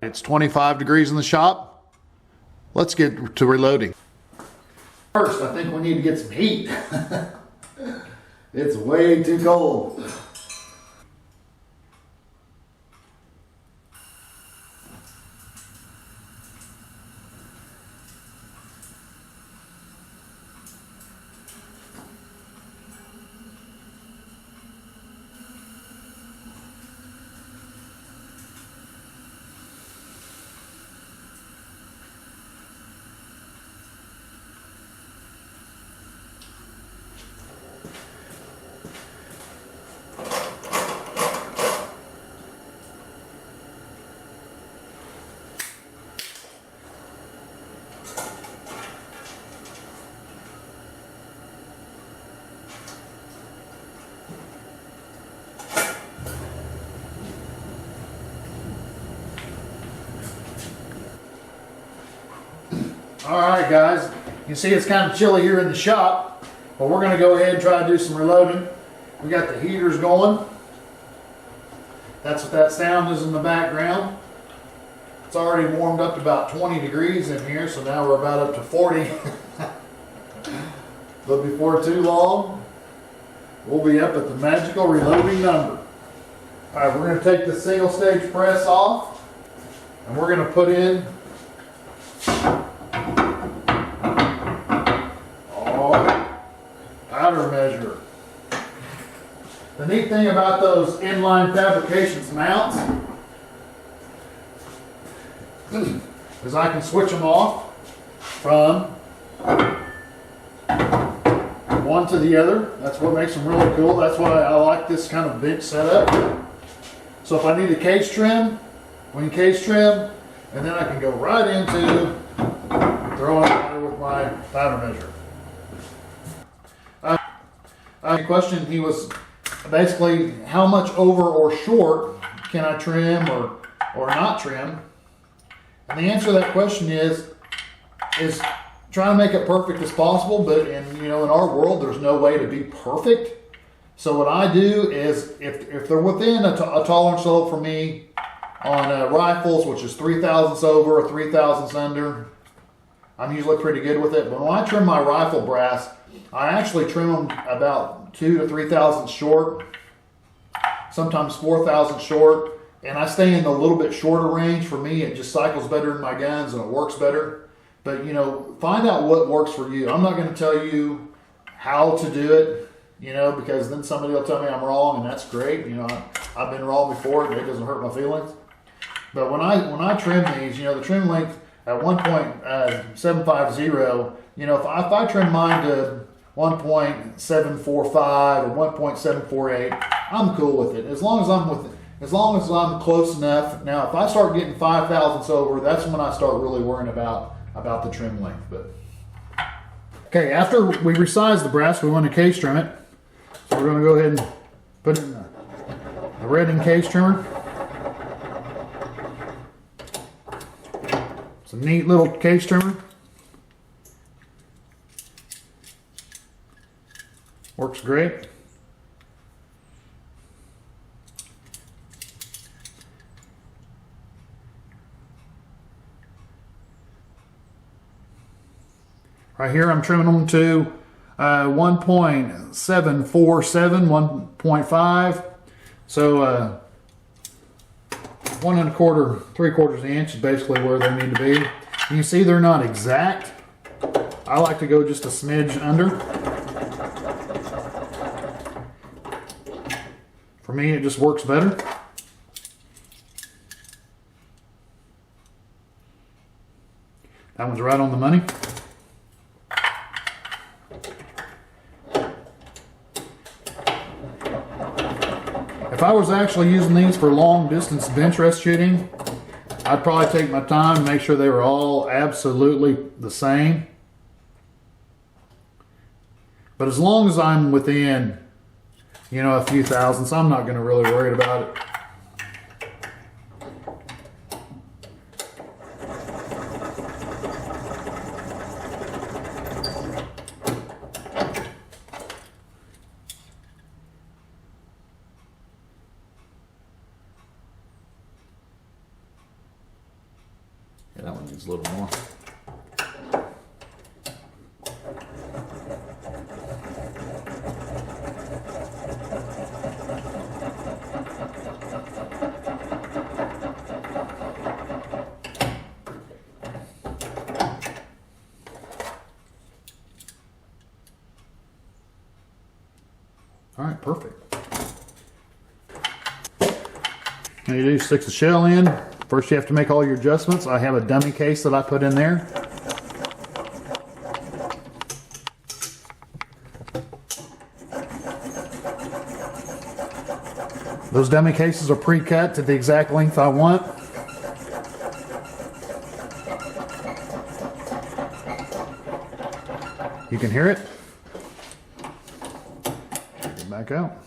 It's 25 degrees in the shop. Let's get to reloading. First, I think we need to get some heat. It's way too cold. Alright guys, you see it's kind of chilly here in the shop, but we're going to go ahead and try to do some reloading. We got the heaters going. That's what that sound is in the background. It's already warmed up to about 20 degrees in here, so now we're about up to 40. But before too long, we'll be up at the magical reloading number. Alright, we're going to take the single stage press off, and we're going to put in powder measure. The neat thing about those inline fabrications mounts is I can switch them off from one to the other. That's what makes them really cool. That's why I like this kind of bench setup. So if I need a case trim, we can case trim, and then I can go right into throwing powder with my powder measure. The question, he was basically how much over or short can I trim or not trim? And the answer to that question is try to make it perfect as possible, but in our world there's no way to be perfect. So what I do is if they're within a tolerance level for me on rifles, which is 3 thousandths over or 3 thousandths under, I'm usually pretty good with it. But when I trim my rifle brass, I actually trim them about 2 to 3 thousandths short, sometimes 4 thousandths short, and I stay in the little bit shorter range. For me, it just cycles better in my guns and it works better. But find out what works for you. I'm not going to tell you how to do it, because then somebody will tell me I'm wrong, and that's great. I've been wrong before, but it doesn't hurt my feelings. But when I trim these, the trim length at 1.750, if I trim mine to 1.745 or 1.748, I'm cool with it. As long as I'm close enough. Now, if I start getting 5 thousandths over, that's when I start really worrying about the trim length. But okay, after we resize the brass, we want to case trim it. So we're going to go ahead and put in the Remington case trimmer. It's a neat little case trimmer. Works great. Right here I'm trimming them to 1.747, 1.5. So 1 1/4, 3/4 inch is basically where they need to be. And you see they're not exact. I like to go just a smidge under. For me, it just works better. That one's right on the money. If I was actually using these for long distance bench rest shooting, I'd probably take my time and make sure they were all absolutely the same. But as long as I'm within, a few thousandths, I'm not going to really worry about it. needs a little more. All right, perfect. Now you do stick the shell in. First you have to make all your adjustments. I have a dummy case that I put in there. Those dummy cases are pre-cut to the exact length I want. You can hear it. Take it back out.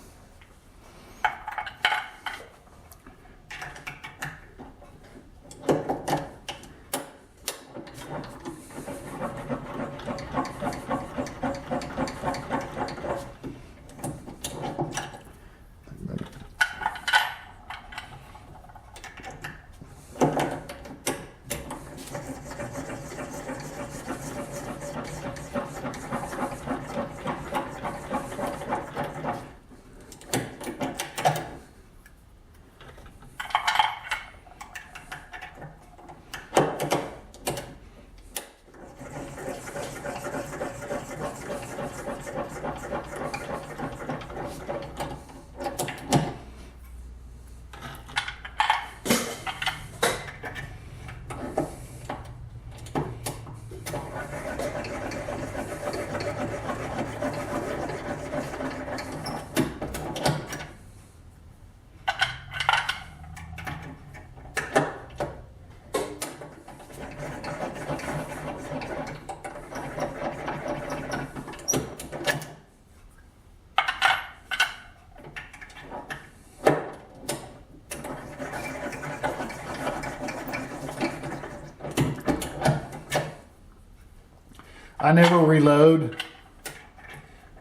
I never reload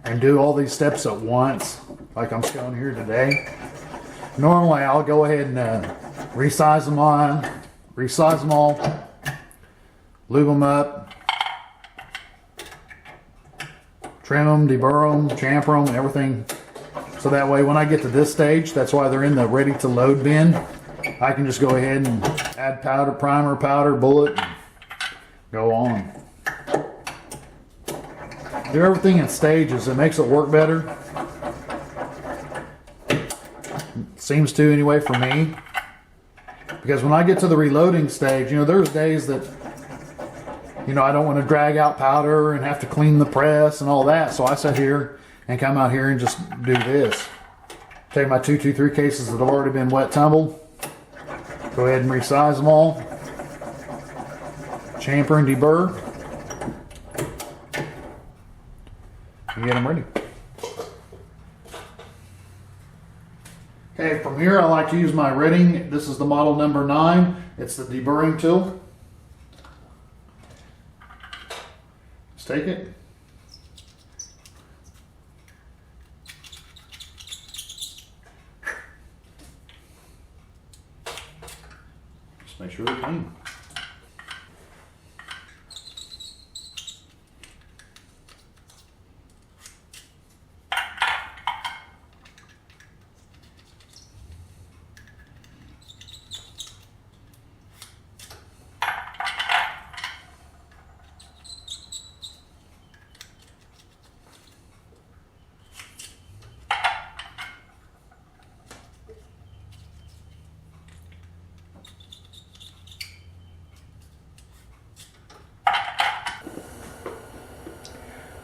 and do all these steps at once like I'm showing here today. Normally I'll go ahead and resize them all, lube them up, trim them, deburr them, chamfer them, and everything. So that way when I get to this stage, that's why they're in the ready to load bin, I can just go ahead and add powder, primer, powder, bullet, and go on. Do everything in stages. It makes it work better. Seems to anyway for me. Because when I get to the reloading stage, you know, there's days that, you know, I don't want to drag out powder and have to clean the press and all that. So I sit here and come out here and just do this. Take my 223 cases that have already been wet tumbled. Go ahead and resize them all. Chamfer and deburr. And get them ready. Okay, from here I like to use my Redding. This is the model number 9. It's the deburring tool. Let's take it. Just make sure it's clean.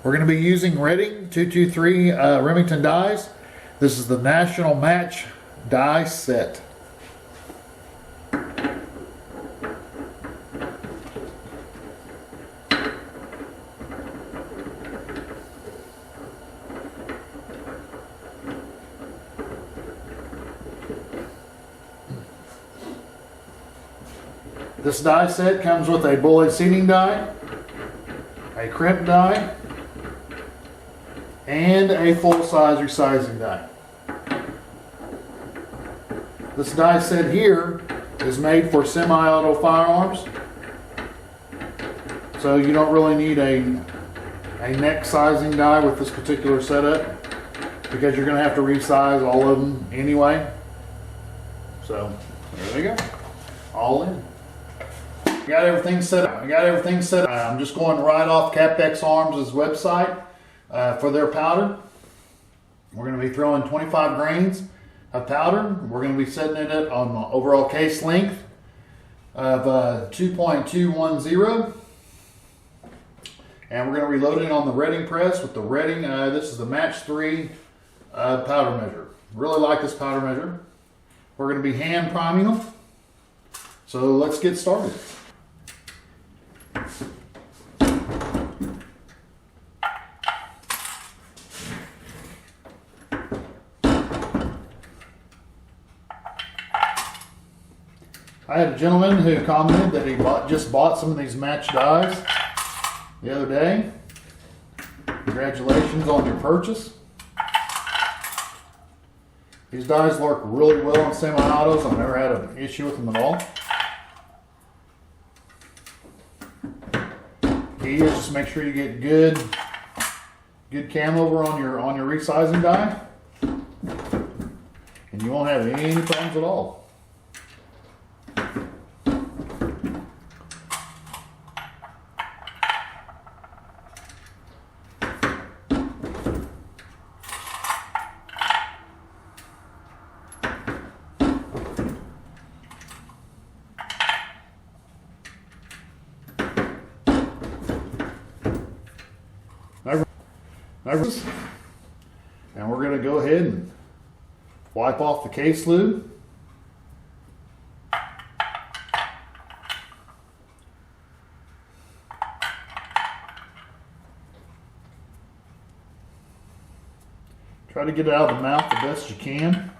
We're going to be using Redding 223 Remington dies. This is the National Match die set. This die set comes with a bullet seating die, a crimp die, and a full-size resizing die. This die set here is made for semi-auto firearms. So you don't really need a neck sizing die with this particular setup, because you're going to have to resize all of them anyway. So there you go, all in. Got everything set up. I'm just going right off Capex Arms' website for their powder. We're going to be throwing 25 grains of powder. We're going to be setting it on the overall case length of 2.210. And we're going to reload it on the Redding press with the Redding. This is the Match 3 powder measure. Really like this powder measure. We're going to be hand priming them. So let's get started. I had a gentleman who commented that he just bought some of these match dies the other day. Congratulations on your purchase. These dies work really well on semi-autos. I've never had an issue with them at all. Key is just make sure you get good cam over on your resizing die, and you won't have any problems at all. And we're going to go ahead and wipe off the case lube. Try to get it out of the mouth the best you can.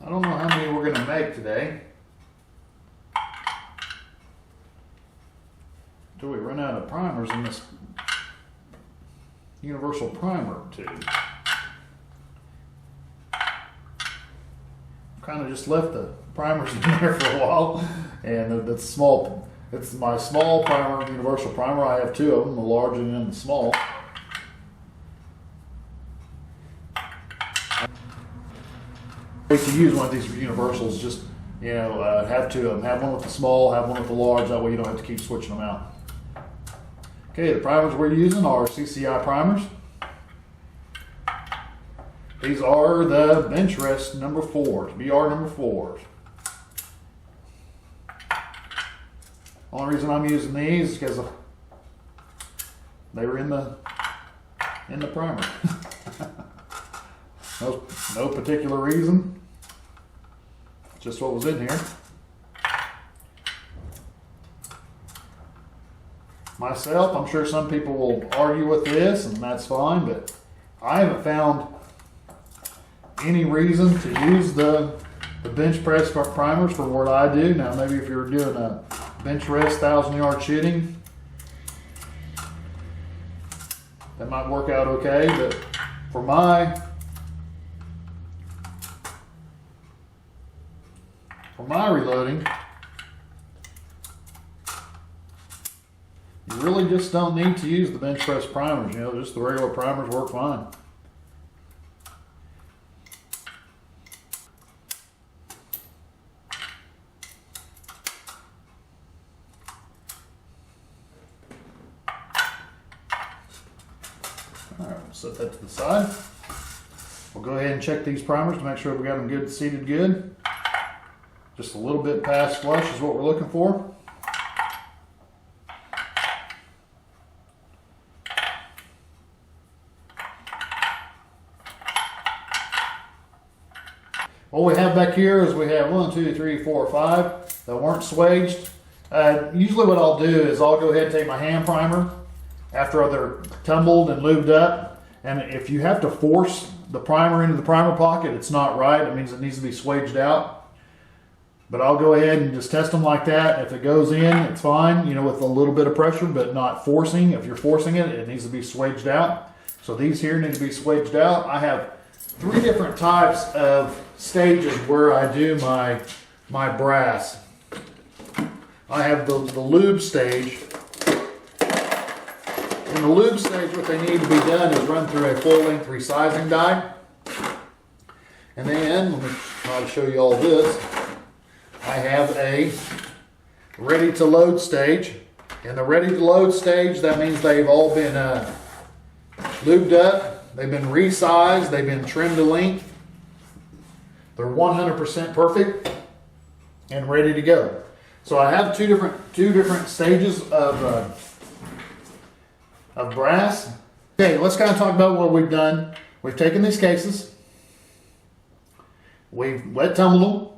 I don't know how many we're going to make today, until we run out of primers in this universal primer tube. Kind of just left the primers in there for a while, and that's small. It's my small primer, universal primer. I have two of them, the large and then the small. If you use one of these universals, just have two of them. Have one with the small, have one with the large. That way you don't have to keep switching them out. Okay, the primers we're using are CCI primers. These are the bench rest number 4s, BR number 4s. Only reason I'm using these is because they were in the primer. No particular reason. Just what was in here. Myself, I'm sure some people will argue with this, and that's fine, but I haven't found any reason to use the bench press primers for what I do. Now, maybe if you're doing a bench rest 1,000-yard shooting, that might work out okay, but for my reloading, you really just don't need to use the bench press primers. Just the regular primers work fine. All right, we'll set that to the side. We'll go ahead and check these primers to make sure we got them good, seated good. Just a little bit past flush is what we're looking for. What we have back here is we have 1, 2, 3, 4, 5 that weren't swaged. Usually what I'll do is I'll go ahead and take my hand primer after they're tumbled and lubed up. And if you have to force the primer into the primer pocket, it's not right. It means it needs to be swaged out. But I'll go ahead and just test them like that. If it goes in, it's fine, with a little bit of pressure, but not forcing. If you're forcing it, it needs to be swaged out. So these here need to be swaged out. I have three different types of stages where I do my brass. I have the lube stage. In the lube stage, what they need to be done is run through a full-length resizing die. And then, let me try to show you all this. I have a ready-to-load stage. In the ready-to-load stage, that means they've all been lubed up, they've been resized, they've been trimmed to length. They're 100% perfect and ready to go. So I have two different stages of brass. Okay, let's kind of talk about what we've done. We've taken these cases, we've wet tumbled them,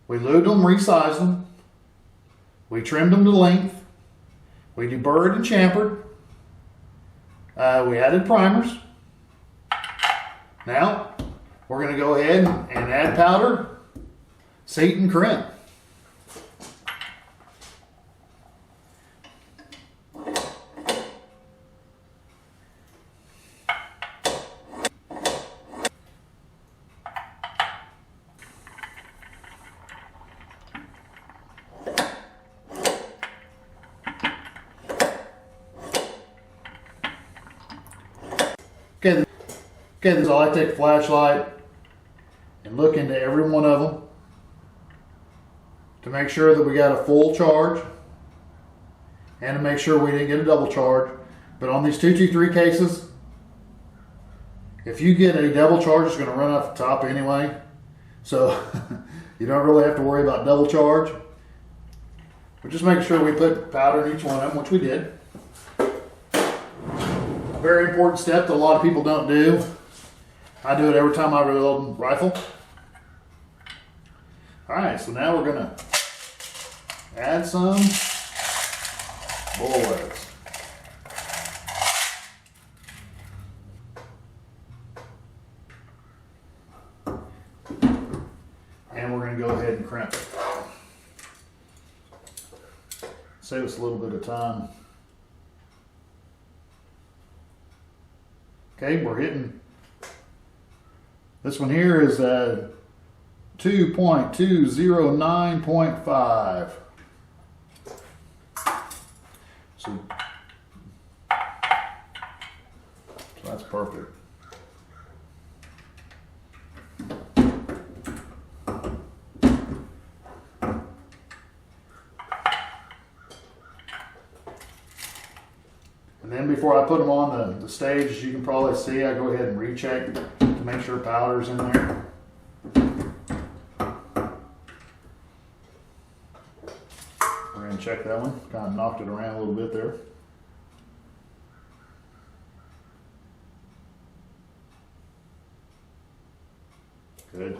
we lubed them, resized them, we trimmed them to length, we deburred and chamfered, we added primers. Now we're going to go ahead and add powder, seat, and crimp. Okay, this is all. I take a flashlight and look into every one of them to make sure that we got a full charge and to make sure we didn't get a double charge. But on these 223 cases, if you get a double charge, it's going to run off the top anyway. So you don't really have to worry about double charge. We're just making sure we put powder in each one of them, which we did. A very important step that a lot of people don't do. I do it every time I reload a rifle. Alright, so now we're going to add some bullets. And we're going to go ahead and crimp it. Save us a little bit of time. Okay, we're hitting. This one here is 2.209.5. So that's perfect. And then before I put them on the stage, as you can probably see, I go ahead and recheck to make sure powder's in there. We're going to check that one. Kind of knocked it around a little bit there. Good.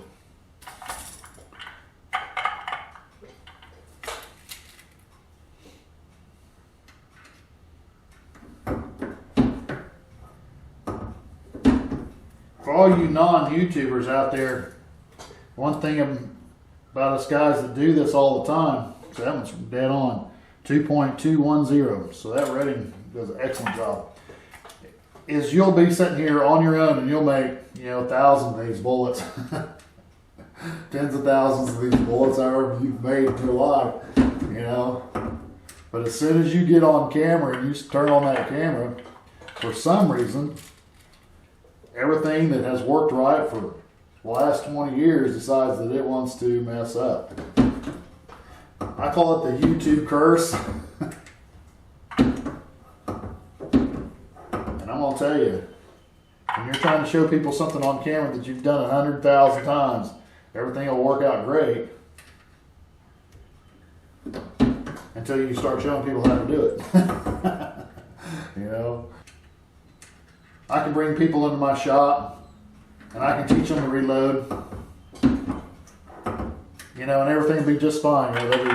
For all you non-YouTubers out there, one thing about us guys that do this all the time, so that one's dead on, 2.210. So that rating does an excellent job. Is you'll be sitting here on your own and you'll make, thousands of these bullets, tens of thousands of these bullets, however you've made in your life, But as soon as you get on camera and you turn on that camera, for some reason, everything that has worked right for the last 20 years decides that it wants to mess up. I call it the YouTube curse. And I'm going to tell you, when you're trying to show people something on camera that you've done 100,000 times, everything will work out great until you start showing people how to do it. I can bring people into my shop and I can teach them to reload, and everything will be just fine. They'll be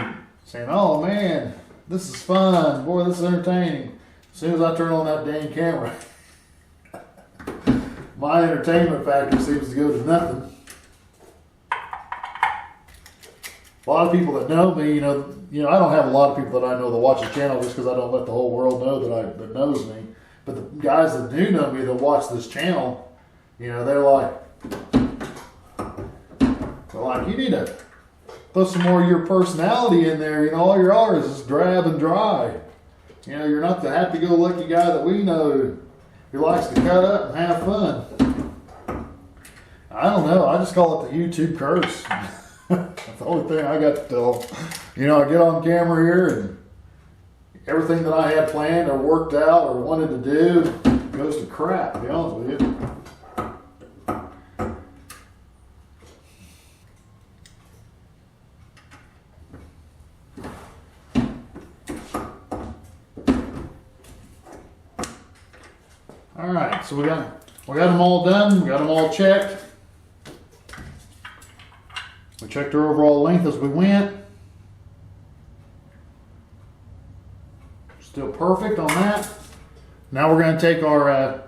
saying, "Oh man, this is fun. Boy, this is entertaining." As soon as I turn on that dang camera, my entertainment factor seems to go to nothing. A lot of people that know me, I don't have a lot of people that I know that watch the channel just because I don't let the whole world know that knows me. But the guys that do know me that watch this channel, they're like, But like, you need to put some more of your personality in there. You know, all you are is drab and dry. You know, you're not the happy-go-lucky guy that we know who likes to cut up and have fun. I don't know. I just call it the YouTube curse. That's the only thing I got to tell. You know, I get on camera here and everything that I had planned or worked out or wanted to do goes to crap, to be honest with you. All right, so we got them all done. We got them all checked. We checked our overall length as we went. Still perfect on that. Now we're going to take our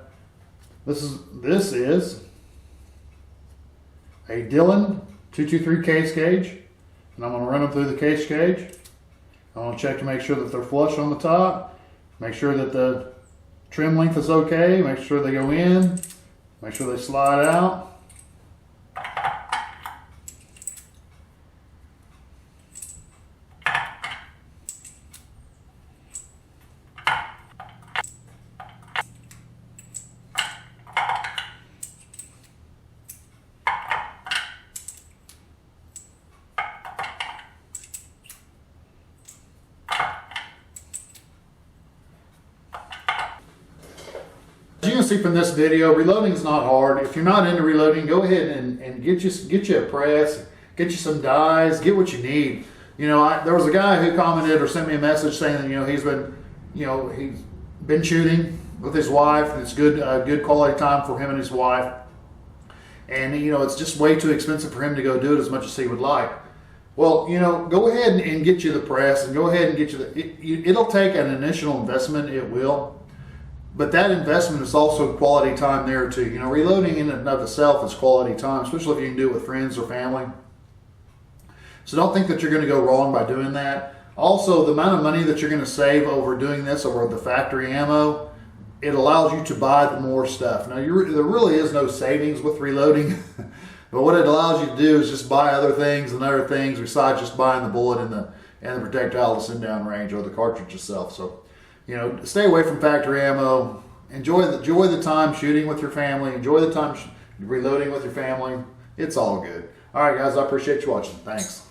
this is a Dillon 223 case gauge, and I'm going to run them through the case gauge. I want to check to make sure that they're flush on the top. Make sure that the trim length is okay. Make sure they go in. Make sure they slide out. As you can see from this video, reloading is not hard. If you're not into reloading, go ahead and get you a press, get you some dies, get what you need. You know, there was a guy who commented or sent me a message saying that, you know, he's been shooting with his wife. It's good quality time for him and his wife, and you know, it's just way too expensive for him to go do it as much as he would like. Well, you know, go ahead and get you the press, and go ahead and get you it'll take an initial investment. It will. But that investment is also quality time there too. You know, reloading in and of itself is quality time, especially if you can do it with friends or family. So don't think that you're going to go wrong by doing that. Also, the amount of money that you're going to save over doing this over the factory ammo, it allows you to buy the more stuff. Now, there really is no savings with reloading, but what it allows you to do is just buy other things besides just buying the bullet and the projectile to send down range or the cartridge itself. So, you know, stay away from factory ammo. Enjoy the time shooting with your family. Enjoy the time reloading with your family. It's all good. All right, guys, I appreciate you watching. Thanks.